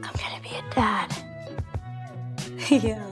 I'm gonna be a dad. Yeah.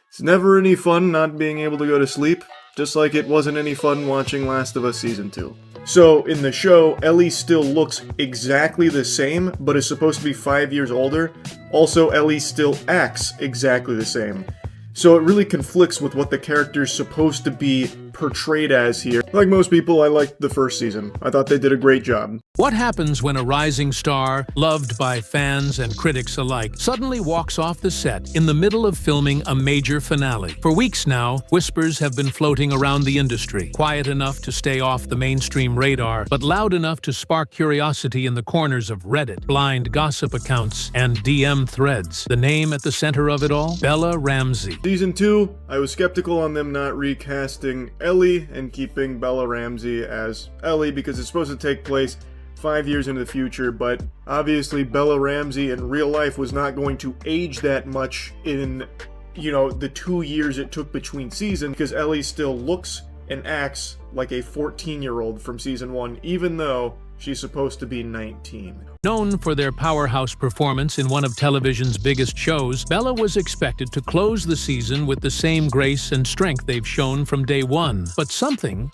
It's never any fun not being able to go to sleep, just like it wasn't any fun watching Last of Us Season 2. So, in the show, Ellie still looks exactly the same, but is supposed to be 5 years older. Also, Ellie still acts exactly the same. So it really conflicts with what the character's supposed to be portrayed as here. Like most people, I liked the first season. I thought they did a great job. What happens when a rising star, loved by fans and critics alike, suddenly walks off the set in the middle of filming a major finale? For weeks now, whispers have been floating around the industry, quiet enough to stay off the mainstream radar, but loud enough to spark curiosity in the corners of Reddit, blind gossip accounts, and DM threads. The name at the center of it all? Bella Ramsey. Season 2, I was skeptical on them not recasting Ellie and keeping Bella Ramsey as Ellie because it's supposed to take place 5 years into the future, but obviously Bella Ramsey in real life was not going to age that much in, the 2 years it took between seasons, because Ellie still looks and acts like a 14-year-old from season 1, even though she's supposed to be 19. Known for their powerhouse performance in one of television's biggest shows, Bella was expected to close the season with the same grace and strength they've shown from day one. But something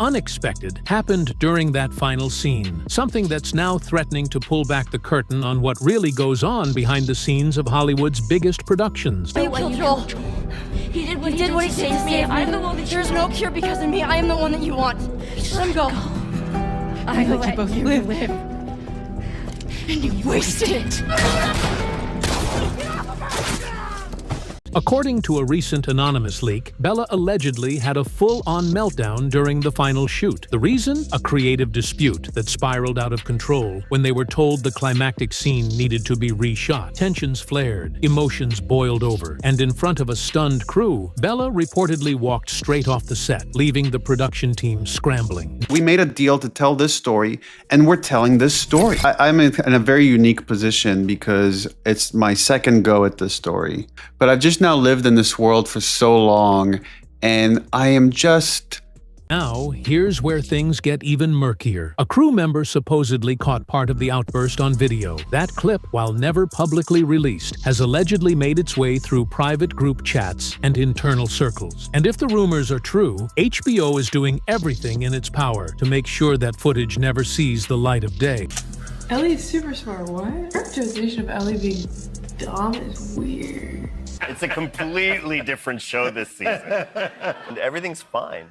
unexpected happened during that final scene. Something that's now threatening to pull back the curtain on what really goes on behind the scenes of Hollywood's biggest productions. Wait, what, Joel? He did what he did to me. I'm the one that there's no cure because of me. I am the one that you want. Let him go. I let you both live. And you wasted it. According to a recent anonymous leak, Bella allegedly had a full-on meltdown during the final shoot. The reason? A creative dispute that spiraled out of control when they were told the climactic scene needed to be reshot. Tensions flared, emotions boiled over, and in front of a stunned crew, Bella reportedly walked straight off the set, leaving the production team scrambling. We made a deal to tell this story, and we're telling this story. I'm in a very unique position because it's my second go at this story. But I've just now lived in this world for so long, and I am just... Now, here's where things get even murkier. A crew member supposedly caught part of the outburst on video. That clip, while never publicly released, has allegedly made its way through private group chats and internal circles. And if the rumors are true, HBO is doing everything in its power to make sure that footage never sees the light of day. Ellie's super smart. What? Characterization of Ellie being dumb is weird. It's a completely different show this season. And everything's fine.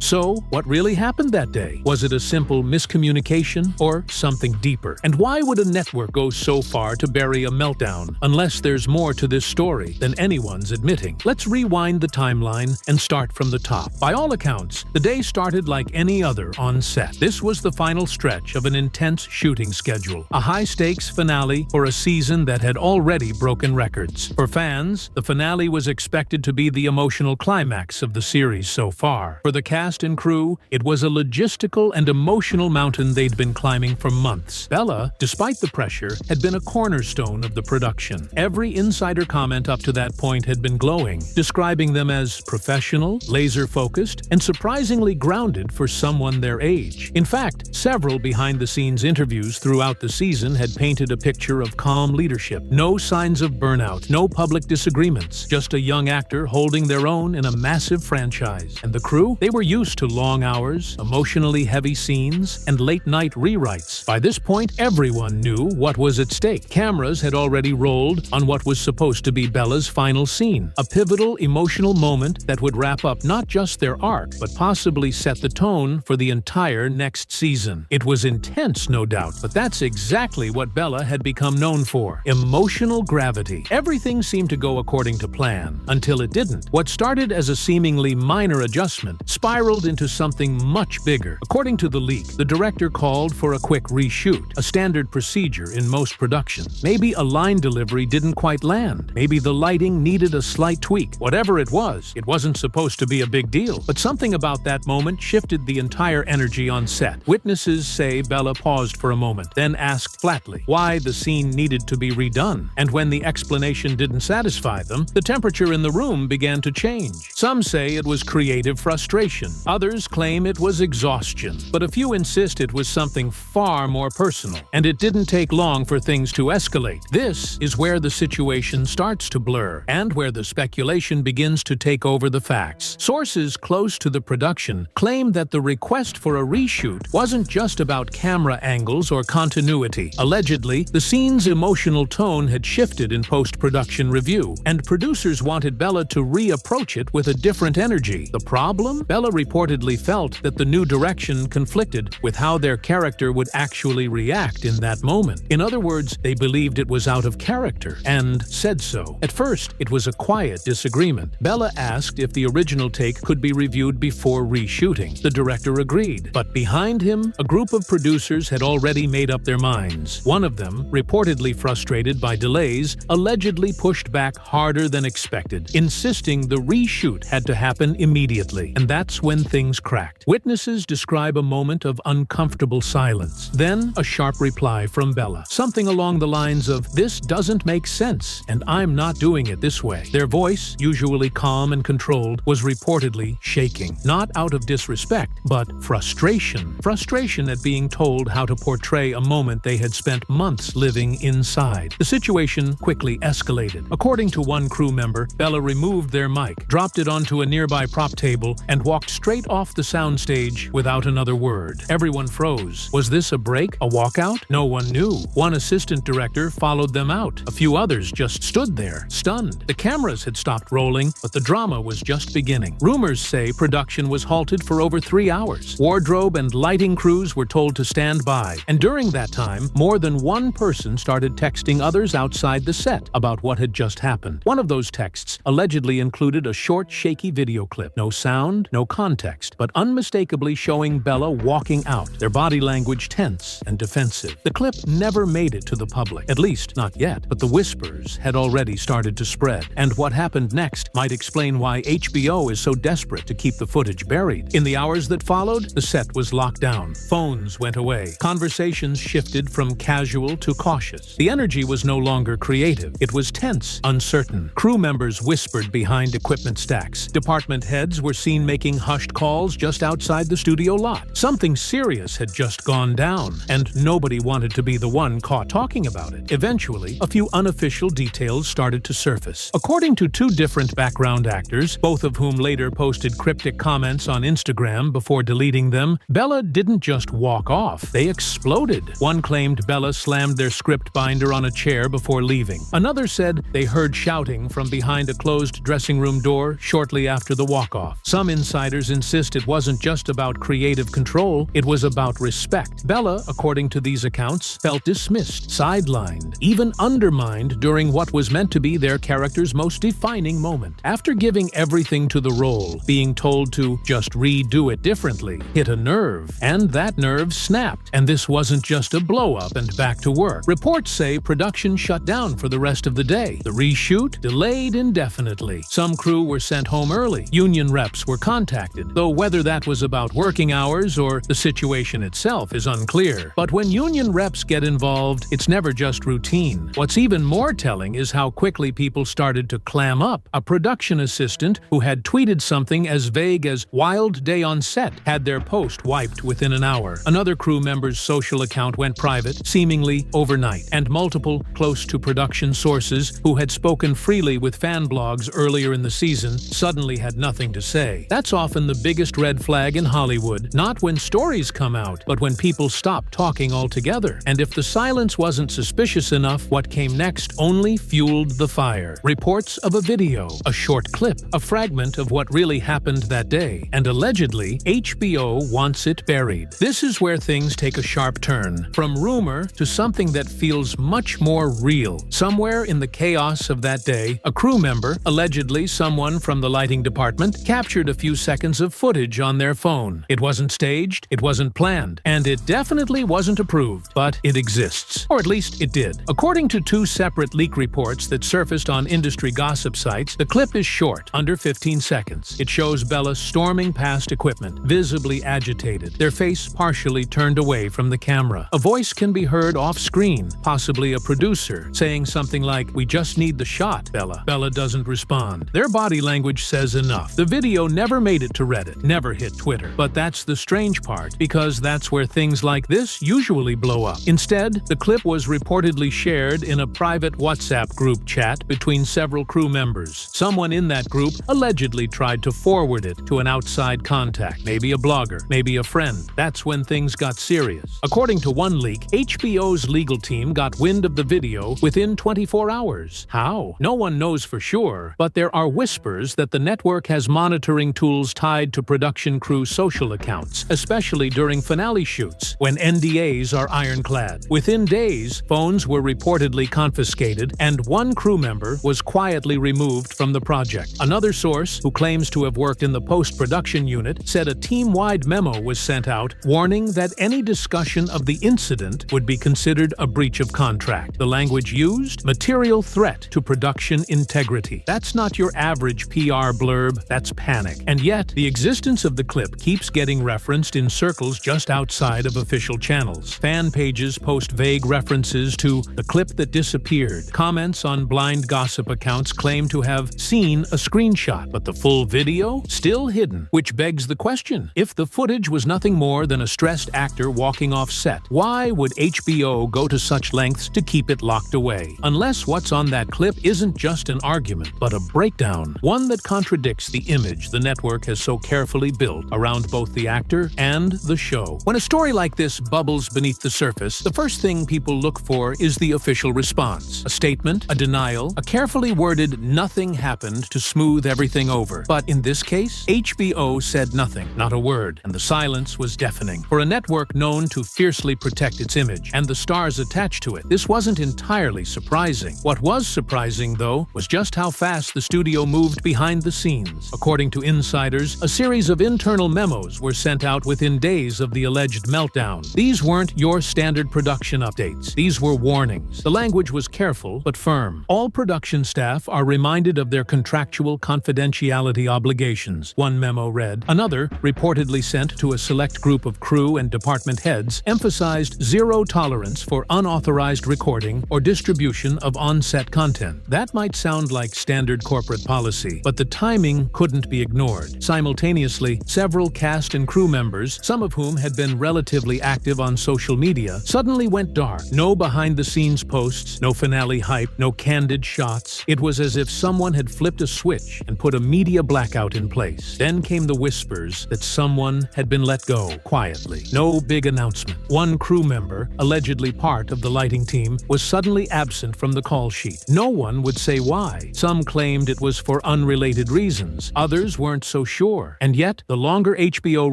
So, what really happened that day? Was it a simple miscommunication or something deeper? And why would a network go so far to bury a meltdown, unless there's more to this story than anyone's admitting? Let's rewind the timeline and start from the top. By all accounts, the day started like any other on set. This was the final stretch of an intense shooting schedule, a high-stakes finale for a season that had already broken records. For fans, the finale was expected to be the emotional climax of the series so far. For the cast and crew, it was a logistical and emotional mountain they'd been climbing for months. Bella, despite the pressure, had been a cornerstone of the production. Every insider comment up to that point had been glowing, describing them as professional, laser-focused, and surprisingly grounded for someone their age. In fact, several behind-the-scenes interviews throughout the season had painted a picture of calm leadership. No signs of burnout, no public disagreements, just a young actor holding their own in a massive franchise. And the crew? They were used to long hours, emotionally heavy scenes, and late-night rewrites. By this point, everyone knew what was at stake. Cameras had already rolled on what was supposed to be Bella's final scene, a pivotal emotional moment that would wrap up not just their arc, but possibly set the tone for the entire next season. It was intense, no doubt, but that's exactly what Bella had become known for: emotional gravity. Everything seemed to go according to plan, until it didn't. What started as a seemingly minor adjustment spiraled into something much bigger. According to the leak, the director called for a quick reshoot, a standard procedure in most productions. Maybe a line delivery didn't quite land. Maybe the lighting needed a slight tweak. Whatever it wasn't supposed to be a big deal. But something about that moment shifted the entire energy on set. Witnesses say Bella paused for a moment, then asked flatly why the scene needed to be redone. And when the explanation didn't satisfy them, the temperature in the room began to change. Some say it was creative frustration. Others claim it was exhaustion. But a few insist it was something far more personal. And it didn't take long for things to escalate. This is where the situation starts to blur, and where the speculation begins to take over the facts. Sources close to the production claim that the request for a reshoot wasn't just about camera angles or continuity. Allegedly, the scene's emotional tone had shifted in post-production review, and producers wanted Bella to reapproach it with a different energy. The problem? Bella reportedly felt that the new direction conflicted with how their character would actually react in that moment. In other words, they believed it was out of character, and said so. At first, it was a quiet disagreement. Bella asked if the original take could be reviewed before reshooting. The director agreed, but behind him, a group of producers had already made up their minds. One of them, reportedly frustrated by delays, allegedly pushed back harder than expected, insisting the reshoot had to happen immediately. And that's when things cracked. Witnesses describe a moment of uncomfortable silence. Then, a sharp reply from Bella. Something along the lines of, "This doesn't make sense, and I'm not doing it this way." Their voice, usually calm and controlled, was reportedly shaking. Not out of disrespect, but frustration. Frustration at being told how to portray a moment they had spent months living inside. The situation quickly escalated. According to one crew member, Bella removed their mic, dropped it onto a nearby prop table, and walked straight off the soundstage without another word. Everyone froze. Was this a break? A walkout? No one knew. One assistant director followed them out. A few others just stood there, stunned. The cameras had stopped rolling, but the drama was just beginning. Rumors say production was halted for over 3 hours. Wardrobe and lighting crews were told to stand by, and during that time, more than one person started texting others outside the set about what had just happened. One of those texts allegedly included a short, shaky video clip. No sound, no context, but unmistakably showing Bella walking out, their body language tense and defensive. The clip never made it to the public, at least not yet, but the whispers had already started to spread. And what happened next might explain why HBO is so desperate to keep the footage buried. In the hours that followed, the set was locked down. Phones went away. Conversations shifted from casual to cautious. The energy was no longer creative. It was tense, uncertain. Crew members whispered behind equipment stacks. Department heads were seen making hushed calls just outside the studio lot. Something serious had just gone down, and nobody wanted to be the one caught talking about it. Eventually, a few unofficial details started to surface. According to two different background actors, both of whom later posted cryptic comments on Instagram before deleting them, Bella didn't just walk off, they exploded. One claimed Bella slammed their script binder on a chair before leaving. Another said they heard shouting from behind a closed dressing room door shortly after the walk-off. Some insiders insist it wasn't just about creative control, it was about respect. Bella, according to these accounts, felt dismissed, sidelined, even undermined during what was meant to be their character's most defining moment. After giving everything to the role, being told to just redo it differently hit a nerve, and that nerve snapped. And this wasn't just a blow-up and back to work. Reports say production shut down for the rest of the day. The reshoot delayed indefinitely. Some crew were sent home early. Union reps were contacted, though whether that was about working hours or the situation itself is unclear. But when union reps get involved, it's never just routine. What's even more telling is how quickly people started to clam up. A production assistant who had tweeted something as vague as "wild day on set" had their post wiped within an hour. Another crew member's social account went private, seemingly overnight, and multiple close-to-production sources who had spoken freely with fan blogs earlier in the season suddenly had nothing to say. That's often the biggest red flag in Hollywood, not when stories come out, but when people stop talking altogether. And if the silence wasn't suspicious enough, what came next only fueled the fire. Reports of a video, a short clip, a fragment of what really happened that day, and allegedly, HBO wants it buried. This is where things take a sharp turn, from rumor to something that feels much more real. Somewhere in the chaos of that day, a crew member, allegedly someone from the lighting department, captured a few seconds of footage on their phone. It wasn't staged, it wasn't planned, and it definitely wasn't approved, but it exists. Or at least it did. According to two separate leak reports that surfaced on industry gossip sites, the clip is short, under 15 seconds. It shows Bella storming past equipment, visibly agitated, their face partially turned away from the camera. A voice can be heard off-screen, possibly a producer, saying something like, "We just need the shot, Bella." Bella doesn't respond. Their body language says enough. The video never made it to Reddit, never hit Twitter. But that's the strange part, because that's where things like this usually blow up. Instead, the clip was reportedly shared in a private WhatsApp group chat between several crew members. Someone in that group allegedly tried to forward it to an outside contact, maybe a blogger, maybe a friend. That's when things got serious. According to one leak, HBO's legal team got wind of the video within 24 hours. How? No one knows for sure, but there are whispers that the network has monitoring tools tied to production crew social accounts, especially during finale shoots, when NDAs are ironclad. Within days, phones were reportedly confiscated, and one crew member was quietly removed from the project. Another source, who claims to have worked in the post-production unit, said a team-wide memo was sent out warning that any discussion of the incident would be considered a breach of contract. The language used? Material threat to production integrity. That's not your average PR blurb, that's panic. And yet, the existence of the clip keeps getting referenced in circles just outside of official channels. Fan pages post vague references to the clip that disappeared. Comments on blind gossip accounts claim to have seen a screenshot, but the full video? Still hidden. Which begs the question, if the footage was nothing more than a stressed actor walking off set, why would HBO go to such lengths to keep it locked away? Unless what's on that clip isn't just an argument, but a breakdown, one that contradicts the image the network has so carefully built around both the actor and the show. When a story like this bubbles beneath the surface, the first thing people look for is the official response. A statement, a denial, a carefully worded "nothing happened" to smooth everything over. But in this case, HBO said nothing, not a word, and the silence was deafening. For a network known to fiercely protect its image, and the stars attached to it, this wasn't entirely surprising. What was surprising, though, was just how fast the studio moved behind the scenes. According to insiders, a series of internal memos were sent out within days of the alleged meltdown. These weren't your standard production updates. These were warnings. The language was careful but firm. All production staff are reminded of their contractual confidentiality obligations, one memo read. Another, reportedly sent to a select group of crew and department heads, emphasized zero tolerance for unauthorized recording or distribution of on-set content. That might sound like standard corporate policy, but the timing couldn't be ignored. Simultaneously, several cast and crew members, some of whom had been relatively active on social media, suddenly went dark. No behind-the-scenes posts, no finale hype, no candid shots. It was as if someone had flipped a switch and put a media blackout in place. Then came the whispers that someone had been let go, quietly. No big announcement. One crew member, allegedly part of the lighting team, was suddenly absent from the call sheet. No one would say why. Some claimed it was for unrelated reasons. Others weren't so sure. And yet, the longer HBO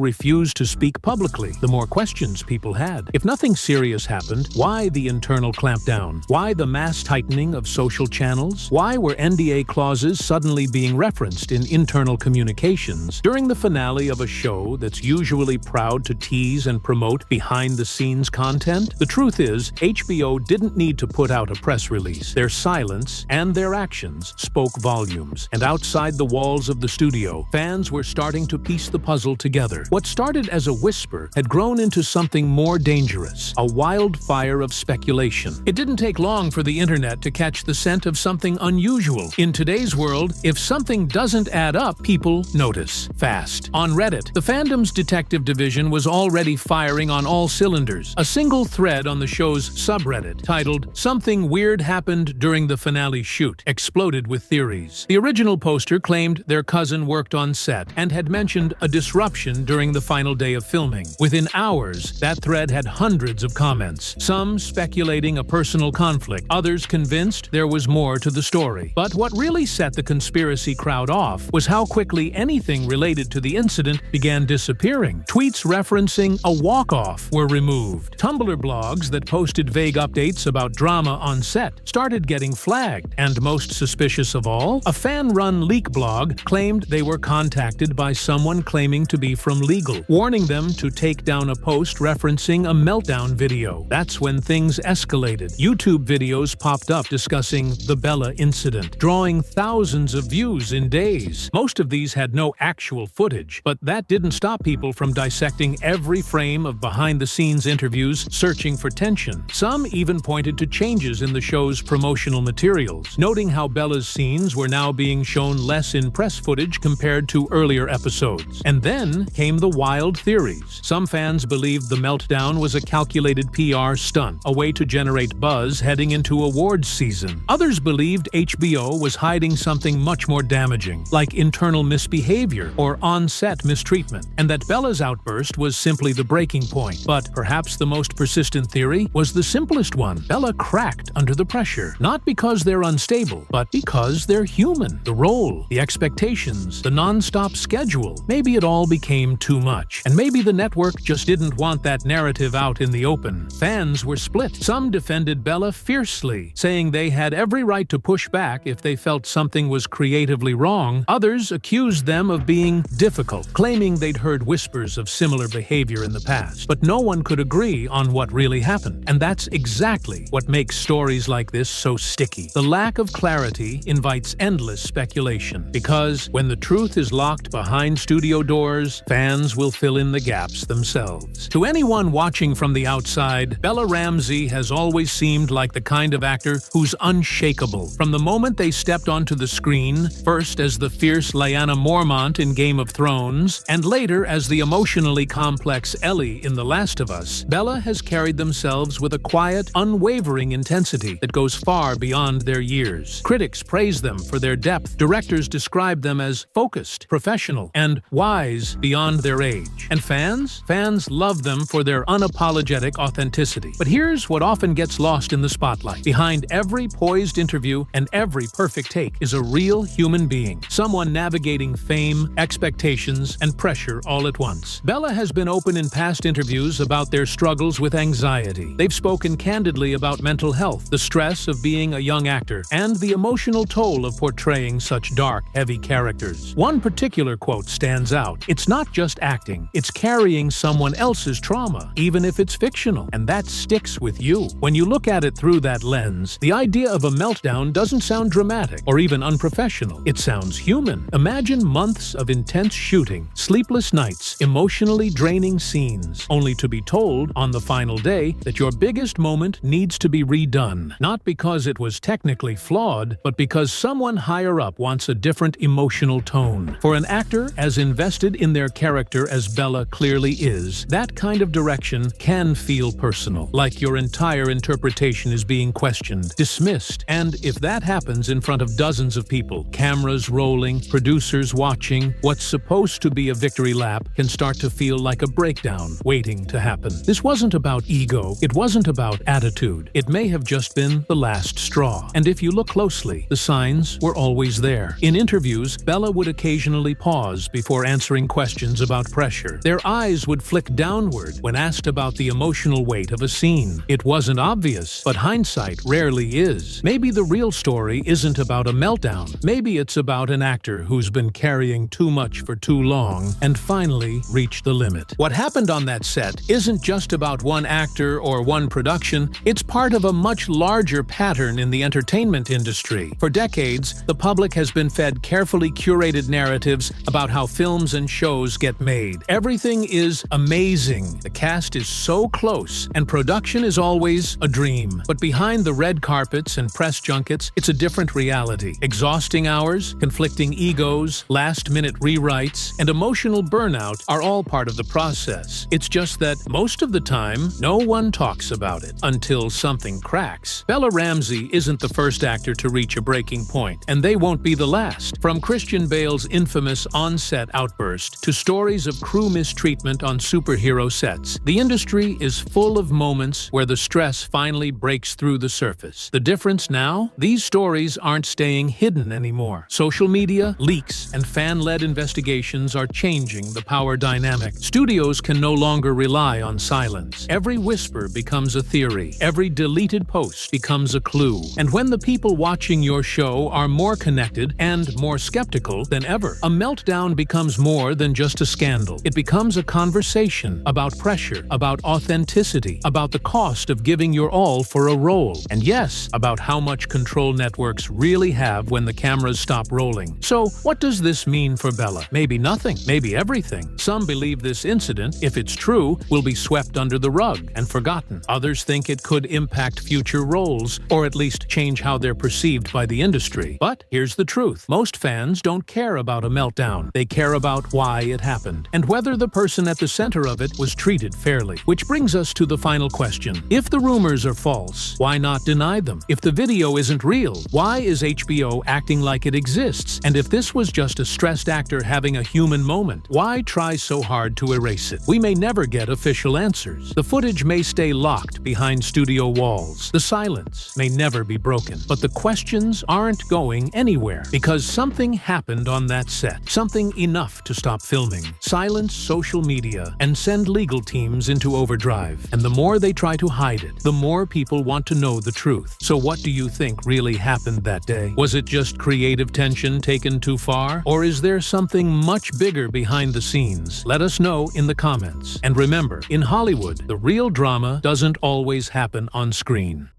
refused to speak publicly, the more questions people had. If nothing serious happened, why the internal clampdown? Why the mass tightening of social channels? Why were NDA clauses suddenly being referenced in internal communications during the finale of a show that's usually proud to tease and promote behind-the-scenes content? The truth is, HBO didn't need to put out a press release. Their silence and their actions spoke volumes. And outside the walls of the studio, fans were starting to piece the puzzle together. What started as a whisper had grown into something more dangerous, a wildfire of speculation. It didn't take long for the internet to catch the scent of something unusual. In today's world, if something doesn't add up, people notice fast. On Reddit, the fandom's detective division was already firing on all cylinders. A single thread on the show's subreddit, titled "Something Weird Happened During the Finale Shoot," exploded with theories. The original poster claimed their cousin worked on set and had mentioned a disruption during the final day of filming. Within hours, that thread had hundreds of comments, some speculating a personal conflict, others convinced there was more to the story. But what really set the conspiracy crowd off was how quickly anything related to the incident began disappearing. Tweets referencing a walk-off were removed. Tumblr blogs that posted vague updates about drama on set started getting flagged. And most suspicious of all, a fan-run leak blog claimed they were contacted by someone claiming to be from legal, warning them to take down a post referencing a meltdown video. That's when things escalated. YouTube videos popped up discussing the Bella incident, drawing thousands of views in days. Most of these had no actual footage, but that didn't stop people from dissecting every frame of behind-the-scenes interviews, searching for tension. Some even pointed to changes in the show's promotional materials, noting how Bella's scenes were now being shown less in press footage compared compared to earlier episodes. And then came the wild theories. Some fans believed the meltdown was a calculated PR stunt, a way to generate buzz heading into awards season. Others believed HBO was hiding something much more damaging, like internal misbehavior or on-set mistreatment, and that Bella's outburst was simply the breaking point. But perhaps the most persistent theory was the simplest one. Bella cracked under the pressure, not because they're unstable, but because they're human. The role, the expectations, the non-stop schedule. Maybe it all became too much, and maybe the network just didn't want that narrative out in the open. Fans were split. Some defended Bella fiercely, saying they had every right to push back if they felt something was creatively wrong. Others accused them of being difficult, claiming they'd heard whispers of similar behavior in the past. But no one could agree on what really happened, and that's exactly what makes stories like this so sticky. The lack of clarity invites endless speculation, because when the truth is locked behind studio doors, fans will fill in the gaps themselves. To anyone watching from the outside, Bella Ramsey has always seemed like the kind of actor who's unshakable. From the moment they stepped onto the screen, first as the fierce Lyanna Mormont in Game of Thrones, and later as the emotionally complex Ellie in The Last of Us, Bella has carried themselves with a quiet, unwavering intensity that goes far beyond their years. Critics praise them for their depth. Directors describe them as focused, professional, and wise beyond their age. And fans love them for their unapologetic authenticity. But here's what often gets lost in the spotlight. Behind every poised interview and every perfect take is a real human being, someone navigating fame, expectations, and pressure all at once. Bella has been open in past interviews about their struggles with anxiety. They've spoken candidly about mental health, the stress of being a young actor, and the emotional toll of portraying such dark, heavy characters. One particular quote stands out. "It's not just acting, it's carrying someone else's trauma, even if it's fictional, and that sticks with you." When you look at it through that lens, the idea of a meltdown doesn't sound dramatic or even unprofessional. It sounds human. Imagine months of intense shooting, sleepless nights, emotionally draining scenes, only to be told on the final day that your biggest moment needs to be redone, not because it was technically flawed, but because someone higher up wants a different emotional tone. For an actor as invested in their character as Bella clearly is, that kind of direction can feel personal, like your entire interpretation is being questioned, dismissed, and if that happens in front of dozens of people, cameras rolling, producers watching, what's supposed to be a victory lap can start to feel like a breakdown waiting to happen. This wasn't about ego, it wasn't about attitude, it may have just been the last straw. And if you look closely, the signs were always there. In interviews, Bella would occasionally pause before answering questions about pressure. Their eyes would flick downward when asked about the emotional weight of a scene. It wasn't obvious, but hindsight rarely is. Maybe the real story isn't about a meltdown. Maybe it's about an actor who's been carrying too much for too long and finally reached the limit. What happened on that set isn't just about one actor or one production, it's part of a much larger pattern in the entertainment industry. For decades, the public has been fed carefully curated narratives about how films and shows get made. Everything is amazing, the cast is so close, and production is always a dream. But behind the red carpets and press junkets, it's a different reality. Exhausting hours, conflicting egos, last-minute rewrites, and emotional burnout are all part of the process. It's just that most of the time, no one talks about it until something cracks. Bella Ramsey isn't the first actor to reach a breaking point, and they won't be the last. From Christian Bale's infamous on-set outburst to stories of crew mistreatment on superhero sets, the industry is full of moments where the stress finally breaks through the surface. The difference now? These stories aren't staying hidden anymore. Social media, leaks, and fan-led investigations are changing the power dynamic. Studios can no longer rely on silence. Every whisper becomes a theory. Every deleted post becomes a clue. And when the people watching your show are more connected and more skeptical than ever, a meltdown becomes more than just a scandal. It becomes a conversation about pressure, about authenticity, about the cost of giving your all for a role, and yes, about how much control networks really have when the cameras stop rolling. So, what does this mean for Bella? Maybe nothing, maybe everything. Some believe this incident, if it's true, will be swept under the rug and forgotten. Others think it could impact future roles, or at least change how they're perceived by the industry. But here's the truth. Most fans don't care about a meltdown. They care about why it happened, and whether the person at the center of it was treated fairly. Which brings us to the final question. If the rumors are false, why not deny them? If the video isn't real, why is HBO acting like it exists? And if this was just a stressed actor having a human moment, why try so hard to erase it? We may never get official answers. The footage may stay locked behind studio walls. The silence may never be broken. But the questions aren't going anywhere because something happened on that set. Something enough to stop filming, silence social media, and send legal teams into overdrive. And the more they try to hide it, the more people want to know the truth. So what do you think really happened that day? Was it just creative tension taken too far? Or is there something much bigger behind the scenes? Let us know in the comments. And remember, in Hollywood, the real drama doesn't always happen on screen.